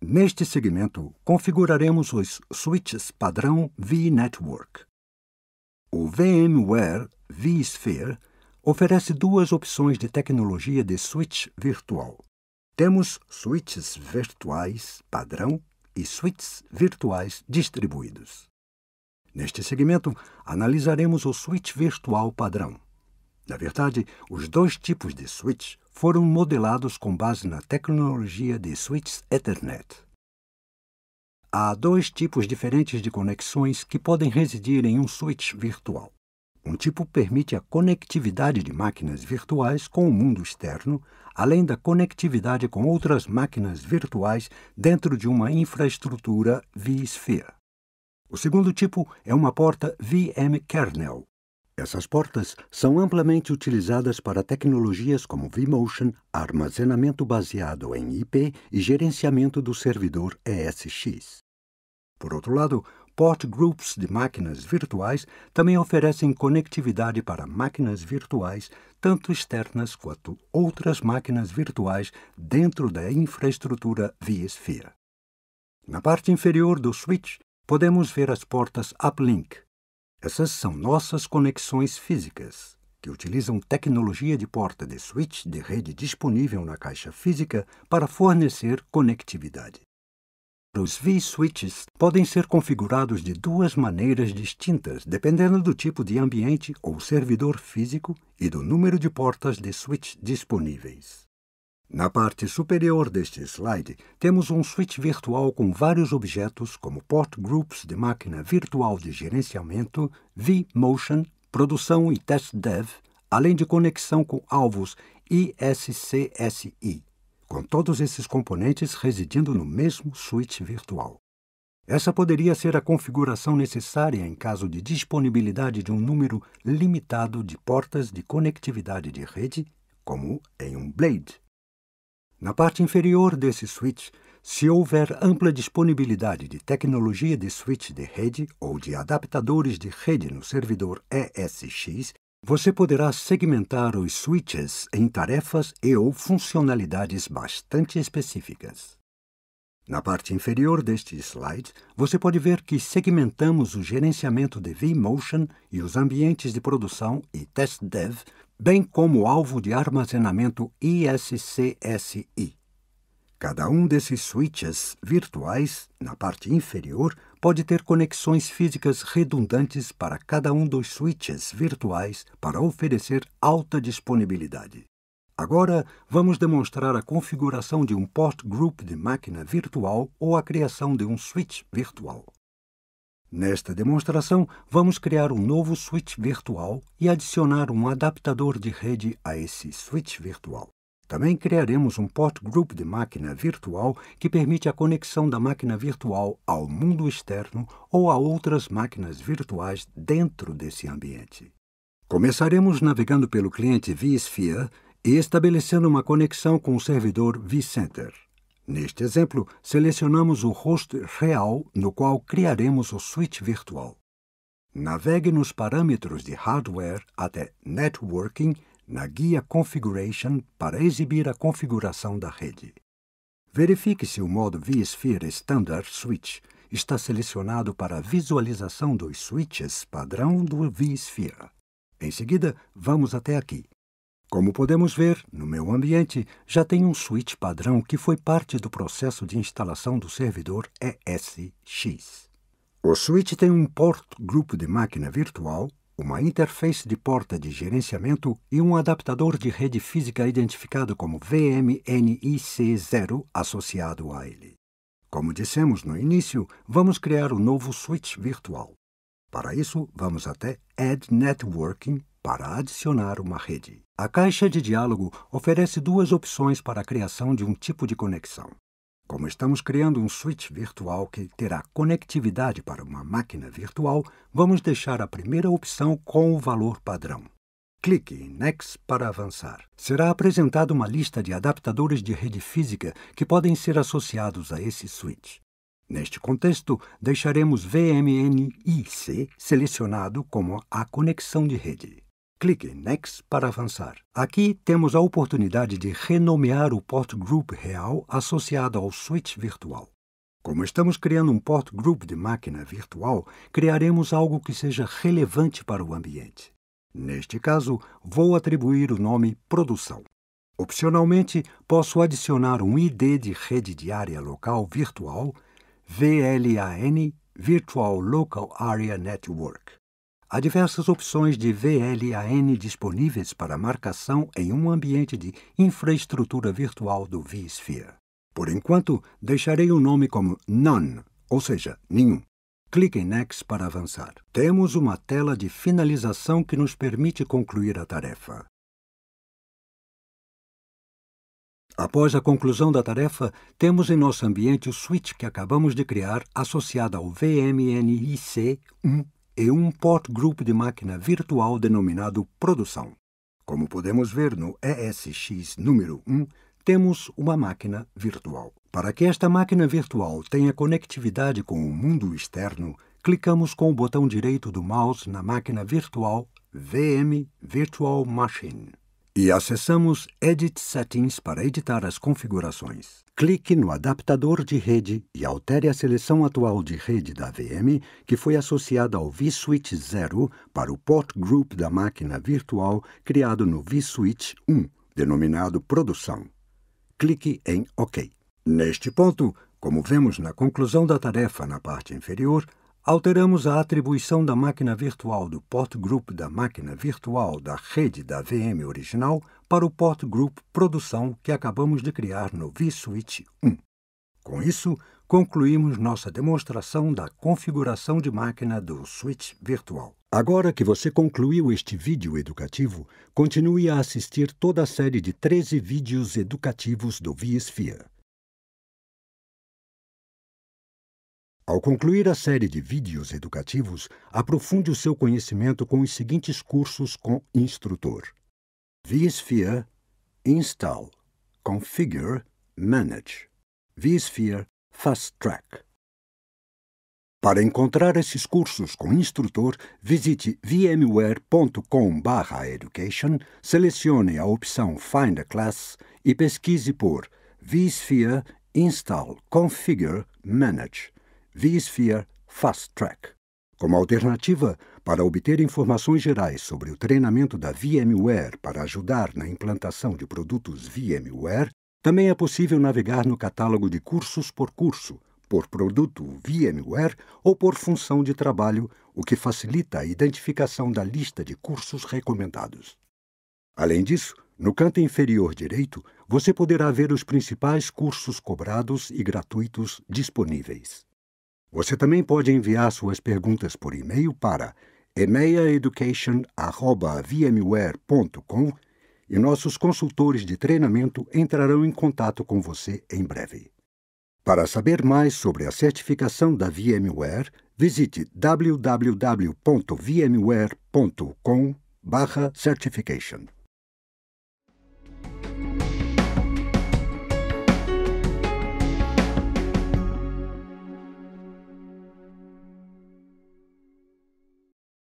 Neste segmento, configuraremos os switches padrão vNetwork. O VMware vSphere oferece duas opções de tecnologia de switch virtual. Temos switches virtuais padrão e switches virtuais distribuídos. Neste segmento, analisaremos o switch virtual padrão. Na verdade, os dois tipos de switch foram modelados com base na tecnologia de switches Ethernet. Há dois tipos diferentes de conexões que podem residir em um switch virtual. Um tipo permite a conectividade de máquinas virtuais com o mundo externo, além da conectividade com outras máquinas virtuais dentro de uma infraestrutura vSphere. O segundo tipo é uma porta vMkernel. Essas portas são amplamente utilizadas para tecnologias como vMotion, armazenamento baseado em IP e gerenciamento do servidor ESX. Por outro lado, port groups de máquinas virtuais também oferecem conectividade para máquinas virtuais, tanto externas quanto outras máquinas virtuais dentro da infraestrutura vSphere. Na parte inferior do switch, podemos ver as portas uplink. Essas são nossas conexões físicas, que utilizam tecnologia de porta de switch de rede disponível na caixa física para fornecer conectividade. Os vSwitches podem ser configurados de duas maneiras distintas, dependendo do tipo de ambiente ou servidor físico e do número de portas de switch disponíveis. Na parte superior deste slide, temos um switch virtual com vários objetos, como port groups de máquina virtual de gerenciamento, vMotion, produção e test dev, além de conexão com alvos ISCSI, com todos esses componentes residindo no mesmo switch virtual. Essa poderia ser a configuração necessária em caso de disponibilidade de um número limitado de portas de conectividade de rede, como em um Blade. Na parte inferior desse switch, se houver ampla disponibilidade de tecnologia de switch de rede ou de adaptadores de rede no servidor ESX, você poderá segmentar os switches em tarefas e/ou funcionalidades bastante específicas. Na parte inferior deste slide, você pode ver que segmentamos o gerenciamento de vMotion e os ambientes de produção e test dev, bem como o alvo de armazenamento ISCSI. Cada um desses switches virtuais, na parte inferior, pode ter conexões físicas redundantes para cada um dos switches virtuais para oferecer alta disponibilidade. Agora, vamos demonstrar a configuração de um port group de máquina virtual ou a criação de um switch virtual. Nesta demonstração, vamos criar um novo switch virtual e adicionar um adaptador de rede a esse switch virtual. Também criaremos um port group de máquina virtual que permite a conexão da máquina virtual ao mundo externo ou a outras máquinas virtuais dentro desse ambiente. Começaremos navegando pelo cliente vSphere e estabelecendo uma conexão com o servidor vCenter. Neste exemplo, selecionamos o host real no qual criaremos o switch virtual. Navegue nos parâmetros de hardware até Networking na guia Configuration para exibir a configuração da rede. Verifique se o modo vSphere Standard Switch está selecionado para a visualização dos switches padrão do vSphere. Em seguida, vamos até aqui. Como podemos ver, no meu ambiente já tem um switch padrão que foi parte do processo de instalação do servidor ESX. O switch tem um port group de máquina virtual, uma interface de porta de gerenciamento e um adaptador de rede física identificado como VMNIC0 associado a ele. Como dissemos no início, vamos criar um novo switch virtual. Para isso, vamos até Add Networking para adicionar uma rede. A caixa de diálogo oferece duas opções para a criação de um tipo de conexão. Como estamos criando um switch virtual que terá conectividade para uma máquina virtual, vamos deixar a primeira opção com o valor padrão. Clique em Next para avançar. Será apresentada uma lista de adaptadores de rede física que podem ser associados a esse switch. Neste contexto, deixaremos VMNIC selecionado como a conexão de rede. Clique em Next para avançar. Aqui temos a oportunidade de renomear o port group real associado ao switch virtual. Como estamos criando um port group de máquina virtual, criaremos algo que seja relevante para o ambiente. Neste caso, vou atribuir o nome produção. Opcionalmente, posso adicionar um ID de rede de área local virtual, VLAN, Virtual Local Area Network. Há diversas opções de VLAN disponíveis para marcação em um ambiente de infraestrutura virtual do vSphere. Por enquanto, deixarei o nome como None, ou seja, nenhum. Clique em Next para avançar. Temos uma tela de finalização que nos permite concluir a tarefa. Após a conclusão da tarefa, temos em nosso ambiente o switch que acabamos de criar associado ao VMNIC1 e um port group de máquina virtual denominado produção. Como podemos ver no ESX número 1, temos uma máquina virtual. Para que esta máquina virtual tenha conectividade com o mundo externo, clicamos com o botão direito do mouse na máquina virtual VM Virtual Machine e acessamos Edit Settings para editar as configurações. Clique no adaptador de rede e altere a seleção atual de rede da VM, que foi associada ao vSwitch 0 para o port group da máquina virtual criado no vSwitch 1, denominado Produção. Clique em OK. Neste ponto, como vemos na conclusão da tarefa na parte inferior, alteramos a atribuição da máquina virtual do port group da máquina virtual da rede da VM original para o port group produção que acabamos de criar no vSwitch 1. Com isso, concluímos nossa demonstração da configuração de máquina do switch virtual. Agora que você concluiu este vídeo educativo, continue a assistir toda a série de 13 vídeos educativos do vSphere. Ao concluir a série de vídeos educativos, aprofunde o seu conhecimento com os seguintes cursos com instrutor: vSphere, Install, Configure, Manage, vSphere Fast Track. Para encontrar esses cursos com instrutor, visite vmware.com/education, selecione a opção Find a Class e pesquise por vSphere, Install, Configure, Manage, vSphere Fast Track. Como alternativa, para obter informações gerais sobre o treinamento da VMware para ajudar na implantação de produtos VMware, também é possível navegar no catálogo de cursos por curso, por produto VMware ou por função de trabalho, o que facilita a identificação da lista de cursos recomendados. Além disso, no canto inferior direito, você poderá ver os principais cursos cobrados e gratuitos disponíveis. Você também pode enviar suas perguntas por e-mail para emeiaeducation@vmware.com e nossos consultores de treinamento entrarão em contato com você em breve. Para saber mais sobre a certificação da VMware, visite www.vmware.com/certification.